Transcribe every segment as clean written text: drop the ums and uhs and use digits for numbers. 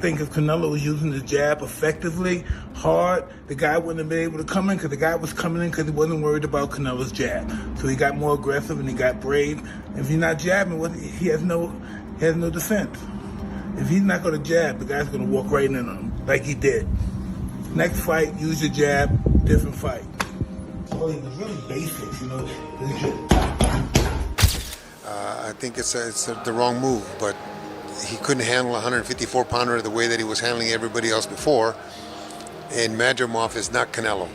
think if Canelo was using the jab effectively, hard, the guy wouldn't have been able to come in because the guy was coming in because he wasn't worried about Canelo's jab. So he got more aggressive and he got brave. If he's not jabbing, he has no defense. If he's not going to jab, the guy's going to walk right in on him like he did. Next fight, use your jab, different fight. Well, he was really basic, you know. I think it's the wrong move, but he couldn't handle a 154-pounder the way that he was handling everybody else before. And Madrimov is not Canelo.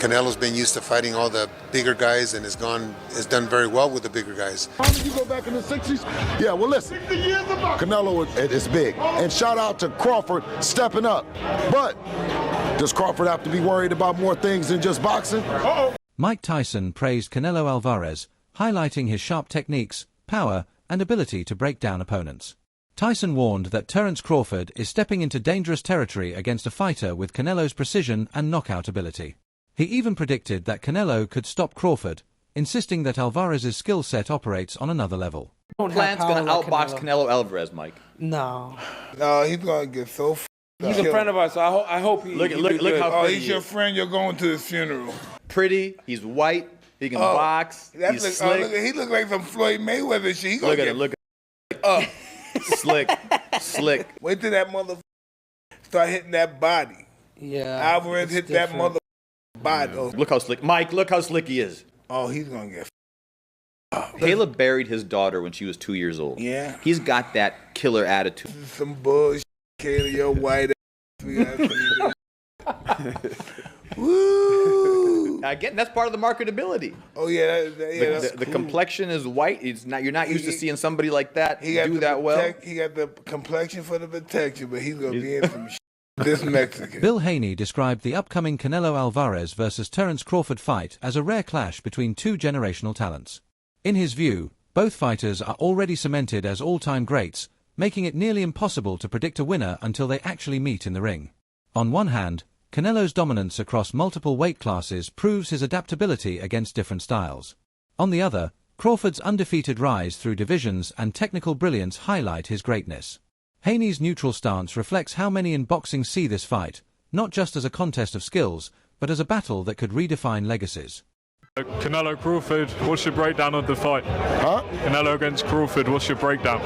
Canelo's been used to fighting all the bigger guys and has done very well with the bigger guys. You go back in the 60s? Yeah, well, listen, Canelo is big. And shout out to Crawford stepping up. But does Crawford have to be worried about more things than just boxing? Mike Tyson praised Canelo Alvarez, highlighting his sharp techniques, power, and ability to break down opponents. Tyson warned that Terence Crawford is stepping into dangerous territory against a fighter with Canelo's precision and knockout ability. He even predicted that Canelo could stop Crawford, insisting that Alvarez's skill set operates on another level. Plan's going to outbox Canelo Alvarez, Mike. No, he's going to get so f***ed up. He's a friend of ours, so I hope he... Look how pretty he's your friend. You're going to his funeral. Pretty, he's white, he can box, he's slick. He look like some Floyd Mayweather shit. Look at it. Slick. Wait till that mother start hitting that body. Yeah. Alvarez hit that mother body. Yeah. Look how slick. Mike, look how slick he is. Oh, he's going to get Caleb buried his daughter when she was 2 years old. Yeah. He's got that killer attitude. This is some bullshit, Caleb, your white ass. Woo! Again, that's part of the marketability. Oh yeah, the complexion is white. You're not used to seeing somebody like that do that well. He got the complexion for the protection, but he's gonna be in some shit. This Mexican. Bill Haney described the upcoming Canelo Alvarez versus Terence Crawford fight as a rare clash between two generational talents. In his view, both fighters are already cemented as all-time greats, making it nearly impossible to predict a winner until they actually meet in the ring. On one hand, Canelo's dominance across multiple weight classes proves his adaptability against different styles. On the other, Crawford's undefeated rise through divisions and technical brilliance highlight his greatness. Haney's neutral stance reflects how many in boxing see this fight, not just as a contest of skills, but as a battle that could redefine legacies. Canelo Crawford, what's your breakdown of the fight? Huh? Canelo against Crawford, what's your breakdown?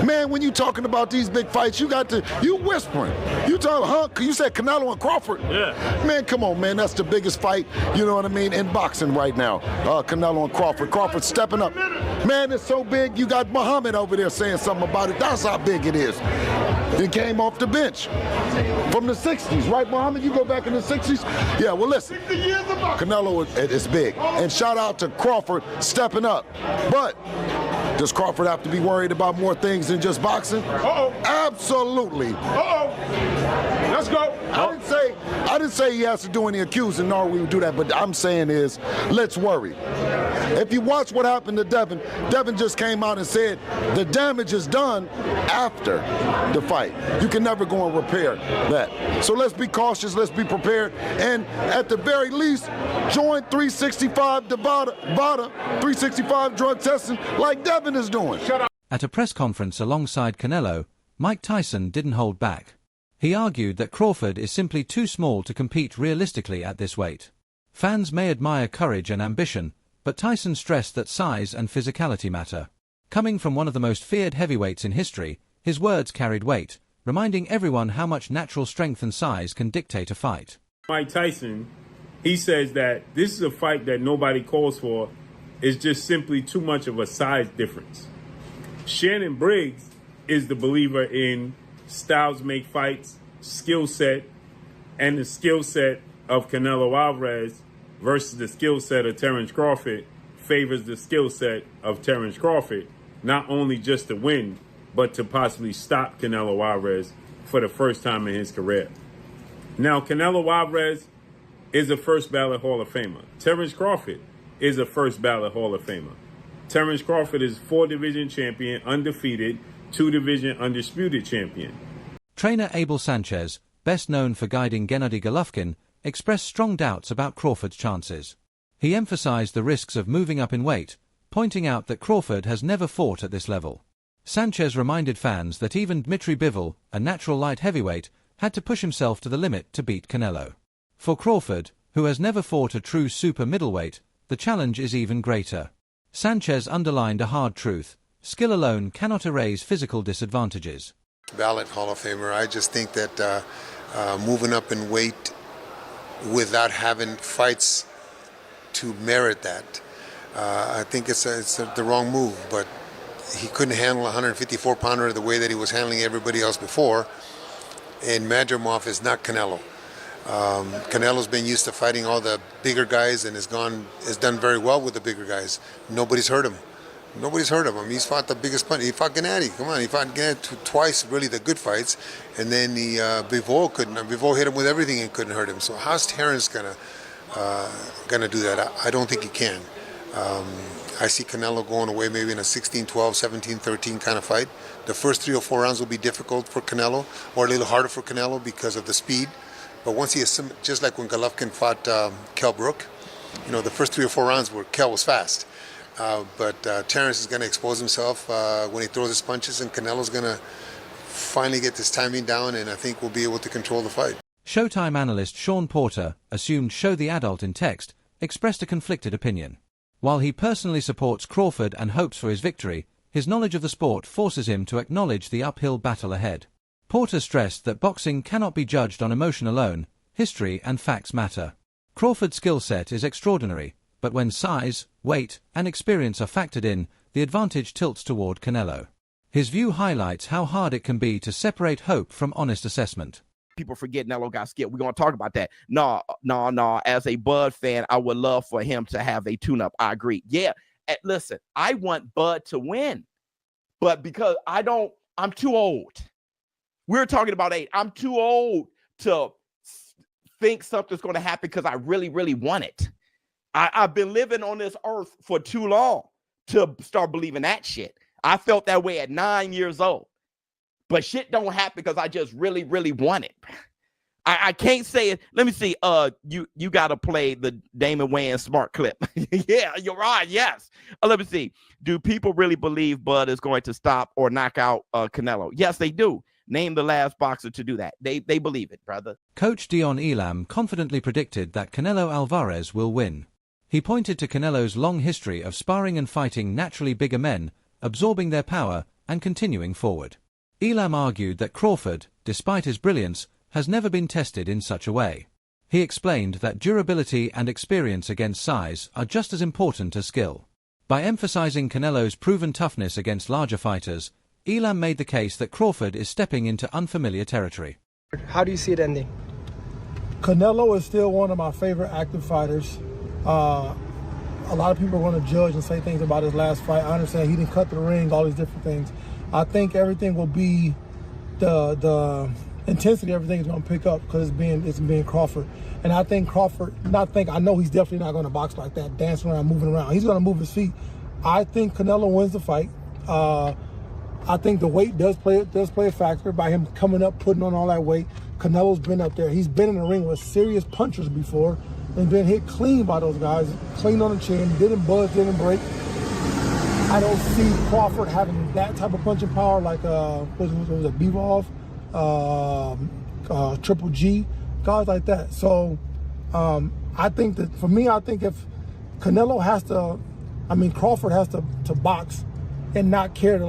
Man, when you talking about these big fights, you whispering. You talking, huh? You said Canelo and Crawford? Yeah. Man, come on, man. That's the biggest fight, you know what I mean, in boxing right now. Canelo and Crawford. Crawford stepping up. Man, it's so big, you got Muhammad over there saying something about it. That's how big it is. He came off the bench from the 60s, right, Muhammad? You go back in the 60s? Yeah, well, listen. Canelo is big. And shout out to Crawford stepping up. But does Crawford have to be worried about more things than just boxing? Absolutely. Let's go. I didn't say he has to do any accusing, nor we would do that, but I'm saying is, let's worry. If you watch what happened to Devin, Devin just came out and said the damage is done after the fight. You can never go and repair that. So let's be cautious, let's be prepared, and at the very least, join 365 VADA, 365 drug testing like Devin is doing. At a press conference alongside Canelo, Mike Tyson didn't hold back. He argued that Crawford is simply too small to compete realistically at this weight. Fans may admire courage and ambition, but Tyson stressed that size and physicality matter. Coming from one of the most feared heavyweights in history, his words carried weight, reminding everyone how much natural strength and size can dictate a fight. Mike Tyson, he says that this is a fight that nobody calls for. It's just simply too much of a size difference. Shannon Briggs is the believer in styles make fights, skill set, and the skill set of Canelo Alvarez versus the skill set of Terence Crawford favors the skill set of Terence Crawford, not only just to win, but to possibly stop Canelo Alvarez for the first time in his career. Now, Canelo Alvarez is a first ballot Hall of Famer. Terence Crawford is a first ballot Hall of Famer. Terence Crawford is 4-division champion, undefeated, 2-division undisputed champion. Trainer Abel Sanchez, best known for guiding Gennady Golovkin, expressed strong doubts about Crawford's chances. He emphasized the risks of moving up in weight, pointing out that Crawford has never fought at this level. Sanchez reminded fans that even Dmitry Bivol, a natural light heavyweight, had to push himself to the limit to beat Canelo. For Crawford, who has never fought a true super middleweight, the challenge is even greater. Sanchez underlined a hard truth: skill alone cannot erase physical disadvantages. Ballot Hall of Famer. I just think that moving up in weight without having fights to merit that, I think it's the wrong move. But he couldn't handle a 154-pounder the way that he was handling everybody else before. And Madrimov is not Canelo. Canelo's been used to fighting all the bigger guys and has done very well with the bigger guys. Nobody's hurt him. Nobody's heard of him. He's fought the biggest punch. He fought Gennady. Come on, he fought Gennady twice, really the good fights, and then Bivol hit him with everything and couldn't hurt him. So how's Terence gonna do that? I don't think he can. I see Canelo going away maybe in a 16-12, 17-13 kind of fight. The first 3 or 4 rounds will be difficult for Canelo, or a little harder for Canelo because of the speed. But once he just like when Golovkin fought Kell Brook, the first 3 or 4 rounds where Kell was fast. But Terence is going to expose himself when he throws his punches, and Canelo's going to finally get this timing down, and I think we'll be able to control the fight. Showtime analyst Sean Porter, assumed Show the Adult in text, expressed a conflicted opinion. While he personally supports Crawford and hopes for his victory, his knowledge of the sport forces him to acknowledge the uphill battle ahead. Porter stressed that boxing cannot be judged on emotion alone. History and facts matter. Crawford's skill set is extraordinary, but when size, weight, and experience are factored in, the advantage tilts toward Canelo. His view highlights how hard it can be to separate hope from honest assessment. People forget Canelo got skill. We're going to talk about that. No. As a Bud fan, I would love for him to have a tune-up. I agree. Yeah. Listen, I want Bud to win, but because I'm too old. We're talking about age. I'm too old to think something's going to happen because I really, really want it. I've been living on this earth for too long to start believing that shit. I felt that way at 9 years old. But shit don't happen because I just really, really want it. I can't say it. Let me see. You got to play the Damon Wayans smart clip. Yeah, you're right. Yes. Let me see. Do people really believe Bud is going to stop or knock out Canelo? Yes, they do. Name the last boxer to do that. They believe it, brother. Coach Dion Elam confidently predicted that Canelo Alvarez will win. He pointed to Canelo's long history of sparring and fighting naturally bigger men, absorbing their power, and continuing forward. Elam argued that Crawford, despite his brilliance, has never been tested in such a way. He explained that durability and experience against size are just as important as skill. By emphasizing Canelo's proven toughness against larger fighters, Elam made the case that Crawford is stepping into unfamiliar territory. How do you see it ending? Canelo is still one of my favorite active fighters. A lot of people are going to judge and say things about his last fight. I understand he didn't cut the ring, all these different things. I think everything will be the intensity. Everything is going to pick up because it's being Crawford, and I think I know he's definitely not going to box like that, dancing around, moving around. He's going to move his feet. I think Canelo wins the fight. I think the weight does play a factor by him coming up, putting on all that weight. Canelo's been up there. He's been in the ring with serious punchers before and been hit clean by those guys, clean on the chin, didn't buzz, didn't break. I don't see Crawford having that type of punching power like was it Bivol, Triple G, guys like that. So I think that for me, I think if Canelo Crawford has to box and not care to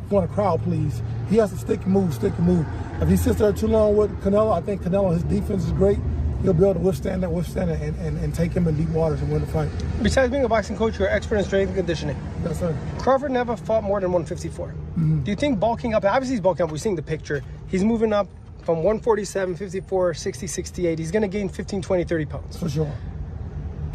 want a crowd please. He has to stick and move. If he sits there too long with Canelo, I think Canelo, his defense is great. He'll be able to withstand it and take him in deep waters and win the fight. Besides being a boxing coach, you're an expert in strength and conditioning. Yes, sir. Crawford never fought more than 154. Mm-hmm. Do you think bulking up, obviously he's bulking up, we're seeing the picture, he's moving up from 147, 54, 60, 68, he's going to gain 15, 20, 30 pounds. For sure.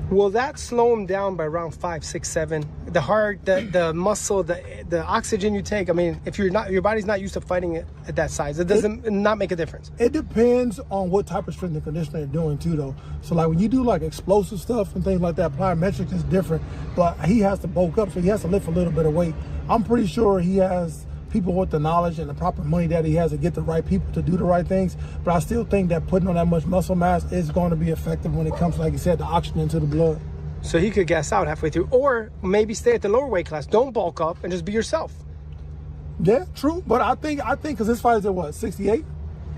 Will that slow him down by around 5, 6, 7? The heart, the muscle, the oxygen you take. I mean, if your body's not used to fighting it at that size, it doesn't not make a difference. It depends on what type of strength and conditioning you're doing too, though. So when you do explosive stuff and things like that, plyometrics is different. But he has to bulk up, so he has to lift a little bit of weight. I'm pretty sure he has people with the knowledge and the proper money that he has to get the right people to do the right things. But I still think that putting on that much muscle mass is going to be effective when it comes, like you said, the oxygen to the blood. So he could gas out halfway through, or maybe stay at the lower weight class. Don't bulk up and just be yourself. Yeah, true. But I think because his fight is at what, 68?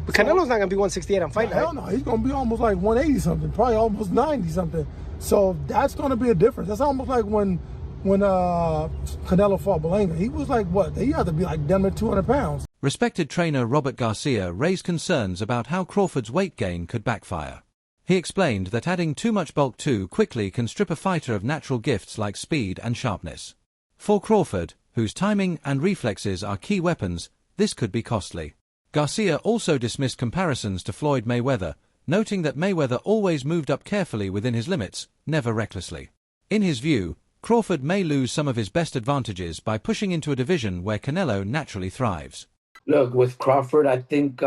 But Canelo's not gonna be 168 on fight night. Hell no, he's gonna be almost like 180 something, probably almost 90 something. So that's gonna be a difference. That's almost like when Canelo fought Belanga. He was like what? He had to be like damn near 200 pounds. Respected trainer Robert Garcia raised concerns about how Crawford's weight gain could backfire. He explained that adding too much bulk too quickly can strip a fighter of natural gifts like speed and sharpness. For Crawford, whose timing and reflexes are key weapons, this could be costly. Garcia also dismissed comparisons to Floyd Mayweather, noting that Mayweather always moved up carefully within his limits, never recklessly. In his view, Crawford may lose some of his best advantages by pushing into a division where Canelo naturally thrives. Look, with Crawford, I think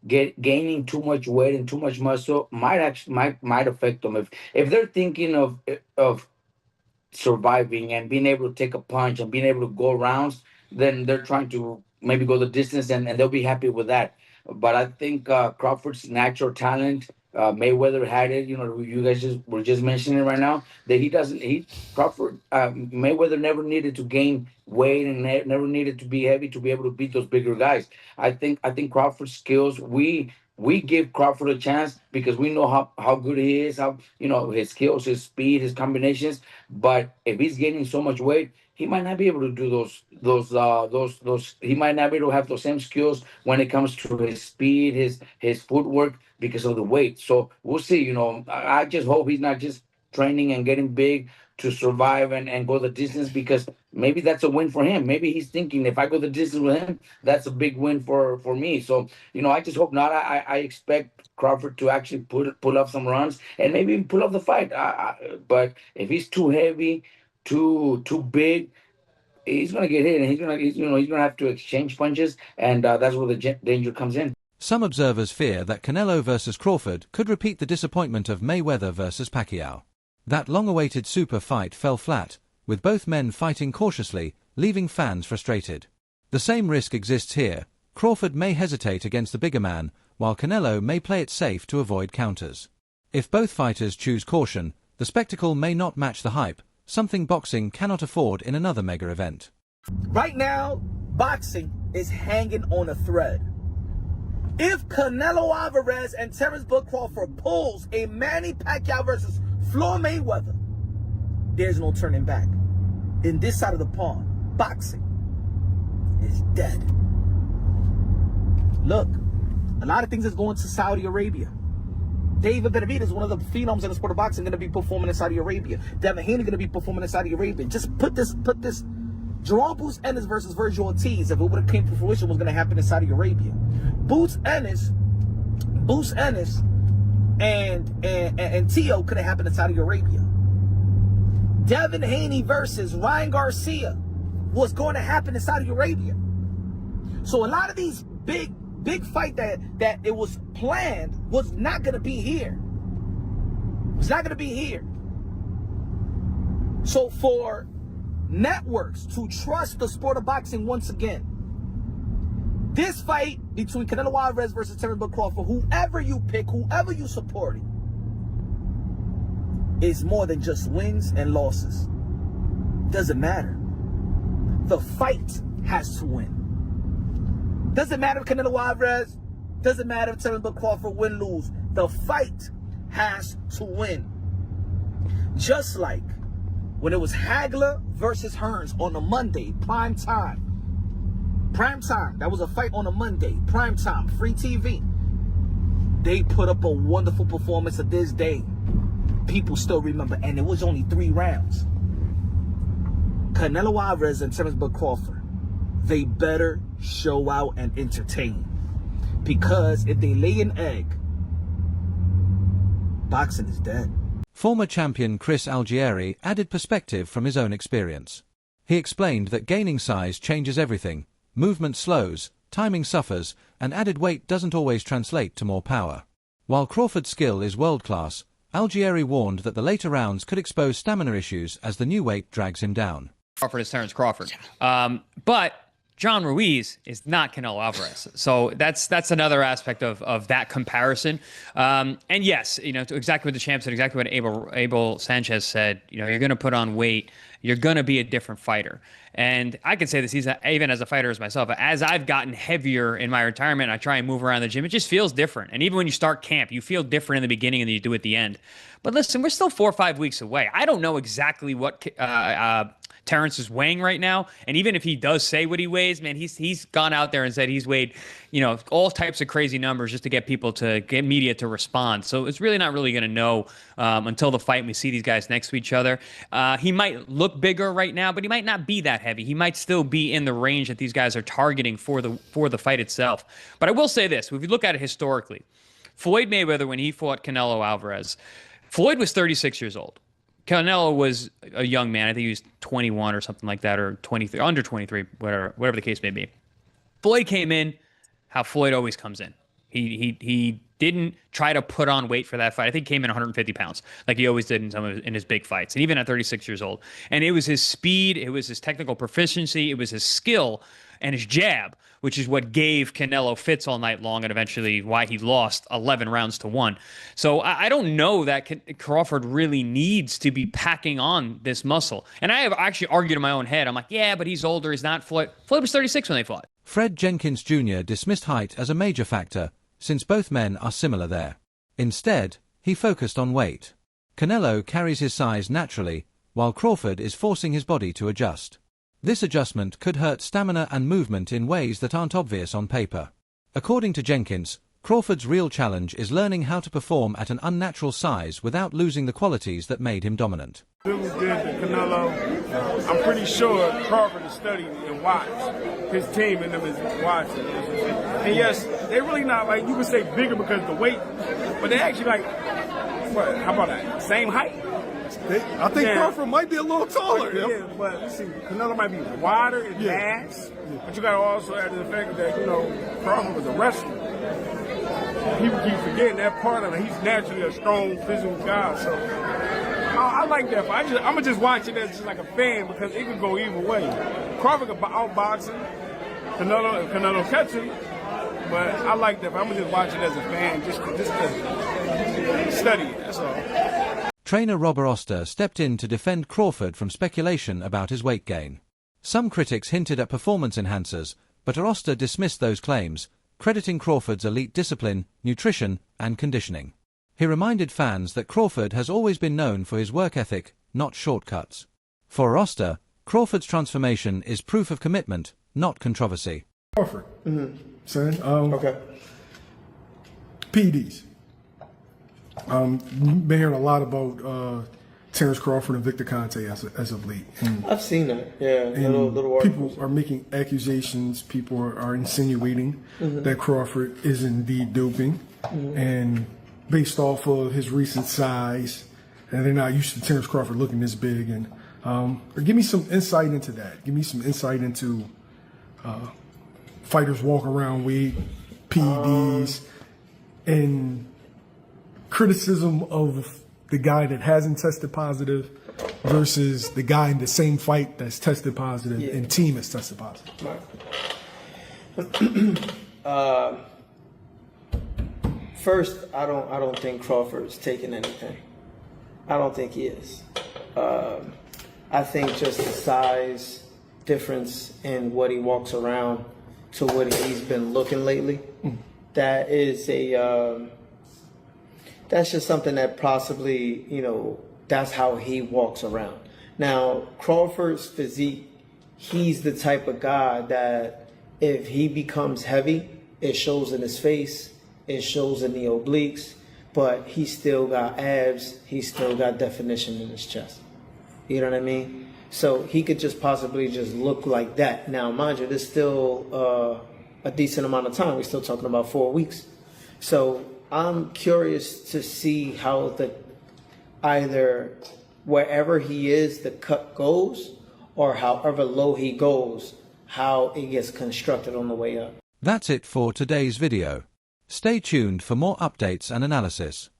gaining too much weight and too much muscle might affect them. If they're thinking of surviving and being able to take a punch and being able to go rounds, then they're trying to maybe go the distance and they'll be happy with that. But I think Crawford's natural talent, Mayweather had it. You know, you guys were just mentioning it right now that Crawford, Mayweather never needed to gain weight and never needed to be heavy to be able to beat those bigger guys. I think Crawford's skills, we give Crawford a chance because we know how good he is, how, you know, his skills, his speed, his combinations. But if he's gaining so much weight, he might not be able to do those. He might not be able to have those same skills when it comes to his speed, his footwork, because of the weight. So we'll see. You know, I just hope he's not just training and getting big to survive and go the distance, because maybe that's a win for him. Maybe he's thinking, if I go the distance with him, that's a big win for me. So, you know, I just hope not. I expect Crawford to actually pull up some runs and maybe even pull up the fight. But if he's too heavy, too big, he's gonna get hit, and he's gonna have to exchange punches, and that's where the danger comes in. Some observers fear that Canelo versus Crawford could repeat the disappointment of Mayweather versus Pacquiao. That long-awaited super fight fell flat, with both men fighting cautiously, leaving fans frustrated. The same risk exists here. Crawford may hesitate against the bigger man, while Canelo may play it safe to avoid counters. If both fighters choose caution, the spectacle may not match the hype, something boxing cannot afford in another mega event. Right now, boxing is hanging on a thread. If Canelo Alvarez and Terence Crawford pulls a Manny Pacquiao versus Floyd Mayweather, there's no turning back. In this side of the pond, boxing is dead. Look, a lot of things is going to Saudi Arabia. David Benavidez, one of the phenoms in the sport of boxing, going to be performing in Saudi Arabia. Devin Haney going to be performing in Saudi Arabia. Just put this. Jerome Boots Ennis versus Virgil Ortiz, if it would have came to fruition, was going to happen in Saudi Arabia. Boots Ennis, and Tio could have happened in Saudi Arabia. Devin Haney versus Ryan Garcia was going to happen in Saudi Arabia. So a lot of these big fight that it was planned was not going to be here. It's not going to be here. So for networks to trust the sport of boxing once again, this fight between Canelo Alvarez versus Terence Crawford, whoever you pick, whoever you support, is more than just wins and losses. Doesn't matter. The fight has to win. Doesn't matter if Canelo Alvarez, doesn't matter if Terence Crawford win, lose. The fight has to win. Just like when it was Hagler versus Hearns on a Monday, prime time. Prime time. That was a fight on a Monday, prime time, free TV. They put up a wonderful performance of this day. People still remember, and it was only 3 rounds. Canelo Alvarez and Terence Crawford, they better show out and entertain. Because if they lay an egg, boxing is dead. Former champion Chris Algieri added perspective from his own experience. He explained that gaining size changes everything. Movement slows, timing suffers, and added weight doesn't always translate to more power. While Crawford's skill is world-class, Algieri warned that the later rounds could expose stamina issues as the new weight drags him down. Crawford is Terence Crawford. But John Ruiz is not Canelo Alvarez. So that's another aspect of that comparison. And yes, exactly what the champ said, exactly what Abel Sanchez said, you're going to put on weight, you're going to be a different fighter. And I can say this even as a fighter as myself, as I've gotten heavier in my retirement, I try and move around the gym, it just feels different. And even when you start camp, you feel different in the beginning than you do at the end. But listen, we're still 4 or 5 weeks away. I don't know exactly what Terence is weighing right now. And even if he does say what he weighs, man, he's gone out there and said he's weighed, all types of crazy numbers just to get people to get media to respond. So it's really not really going to know until the fight and we see these guys next to each other. He might look bigger right now, but he might not be that heavy. He might still be in the range that these guys are targeting for the fight itself. But I will say this, if you look at it historically, Floyd Mayweather, when he fought Canelo Alvarez, Floyd was 36 years old. Canelo was a young man. I think he was 21 or something like that, or 23, under 23, whatever the case may be. Floyd came in how Floyd always comes in. He didn't try to put on weight for that fight. I think he came in 150 pounds, like he always did in his big fights, and even at 36 years old. And it was his speed, it was his technical proficiency, it was his skill and his jab, which is what gave Canelo fits all night long and eventually why he lost 11 rounds to 1. So I don't know that Crawford really needs to be packing on this muscle. And I have actually argued in my own head. I'm like, yeah, but he's older. He's not Floyd. Floyd was 36 when they fought. Fred Jenkins Jr. dismissed height as a major factor, since both men are similar there. Instead, he focused on weight. Canelo carries his size naturally, while Crawford is forcing his body to adjust. This adjustment could hurt stamina and movement in ways that aren't obvious on paper. According to Jenkins, Crawford's real challenge is learning how to perform at an unnatural size without losing the qualities that made him dominant. It was good to Canelo. I'm pretty sure Crawford is studying and watched. His team and them is watching. And yes, they're really not like, you would say bigger because of the weight, but they're actually like, what, how about that? Same height? I think Crawford might be a little taller. Yeah, but let's see, Canelo might be wider in mass, but you got to also add to the fact that, Crawford was a wrestler. People keep forgetting that part of it. He's naturally a strong, physical guy, so I like that. I'm going to just watch it as just like a fan because it could go either way. Crawford could outbox him, Canelo catch him, but I like that. I'm going to just watch it as a fan, just to study it, that's all. Trainer Robert Oster stepped in to defend Crawford from speculation about his weight gain. Some critics hinted at performance enhancers, but Oster dismissed those claims, crediting Crawford's elite discipline, nutrition, and conditioning. He reminded fans that Crawford has always been known for his work ethic, not shortcuts. For Oster, Crawford's transformation is proof of commitment, not controversy. Crawford, son. Okay. PEDs. Been hearing a lot about Terence Crawford and Victor Conte as of late. And, I've seen that, yeah. Little people are making accusations. People are insinuating that Crawford is indeed doping, and based off of his recent size, and they're not used to Terence Crawford looking this big. And give me some insight into that. Give me some insight into fighters walk around weight, PEDs, and criticism of the guy that hasn't tested positive versus the guy in the same fight that's tested positive and team has tested positive. Right. First, I don't think Crawford's taking anything. I don't think he is. I think just the size difference in what he walks around to what he's been looking lately, that is that's just something that possibly, that's how he walks around. Now, Crawford's physique, he's the type of guy that if he becomes heavy, it shows in his face, it shows in the obliques, but he still got abs, he still got definition in his chest. You know what I mean? So he could just possibly just look like that. Now, mind you, there's still a decent amount of time. We're still talking about 4 weeks. So I'm curious to see how either wherever he is, the cut goes, or however low he goes, how it gets constructed on the way up. That's it for today's video. Stay tuned for more updates and analysis.